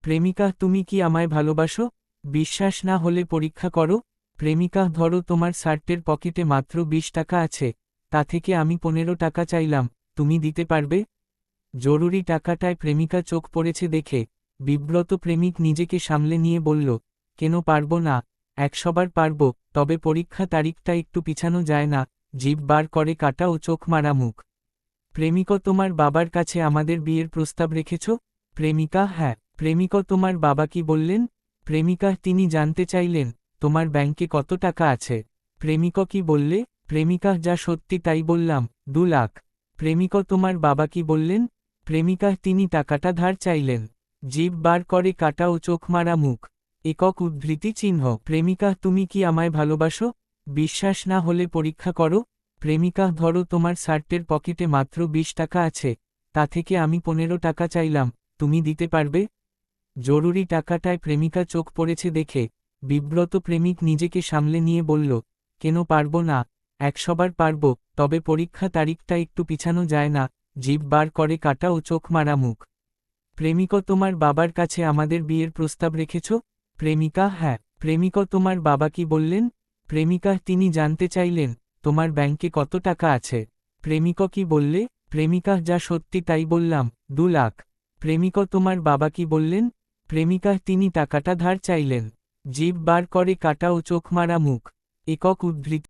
প্রেমিকা তুমি কি আমায় ভালোবাসো? বিশ্বাস না হলে পরীক্ষা করো। প্রেমিকা ধরো তোমার শার্টের পকেটে মাত্র 20 টাকা আছে, তা থেকে আমি 15 টাকা চাইলাম, তুমি দিতে পারবে? জরুরি টাকাটায় প্রেমিকা চোখ পড়েছে দেখে বিব্রত প্রেমিক নিজেকে সামলে নিয়ে বলল, কেন পারবো না, 100বার পারবো, তবে পরীক্ষা তারিখটা একটু পিছানো যায় না? জিভ বার করে কাটা ও চোখ মারা মুখ। প্রেমিক তোমার বাবার কাছে আমাদের বিয়ের প্রস্তাব রেখেছ? প্রেমিকা হ্যাঁ। প্রেমিক তোমার বাবা কি বললেন? প্রেমিকা তিনি জানতে চাইলেন তোমার ব্যাংকে কত টাকা আছে। প্রেমিক কি বললে? প্রেমিকা যা সত্যি তাই বললাম, 2 লাখ। প্রেমিক তোমার বাবা কি বললেন? প্রেমিকা তিনি টাকাটা ধার চাইলেন। জিভ বার করে কাটা ও চোখ মারা মুখ। একক উদ্ধৃতি চিহ্ন। প্রেমিকা তুমি কি আমায় ভালোবাসো? বিশ্বাস না হলে পরীক্ষা করো। প্রেমিকা ধরো তোমার শার্টের পকেটে মাত্র 20 টাকা আছে, তা থেকে আমি 15 টাকা চাইলাম, তুমি দিতে পারবে? জরুরি টাকাটায় প্রেমিকা চোখ পড়েছে দেখে বিব্রত প্রেমিক নিজেকে সামলে নিয়ে বলল, কেন পারবো না, 100বার পারবো, তবে পরীক্ষা তারিখটা একটু পিছানো যায় না? জিভ বার করে কাটা ও চোখ মারা মুখ। প্রেমিক তোমার বাবার কাছে আমাদের বিয়ের প্রস্তাব রেখেছ? প্রেমিকা হ্যাঁ। প্রেমিক তোমার বাবা কি বললেন? প্রেমিকা তিনি জানতে চাইলেন তোমার ব্যাংকে কত টাকা আছে। প্রেমিক কি বললে? প্রেমিকা যা সত্যি তাই বললাম, 2 লাখ। প্রেমিক তোমার বাবা কি বললেন? প্রেমিকা তিনি টাকাটা ধার চাইলেন। জিভ বার করে কাটা ও চোখ মারা মুখ। একক উদ্ধৃতি।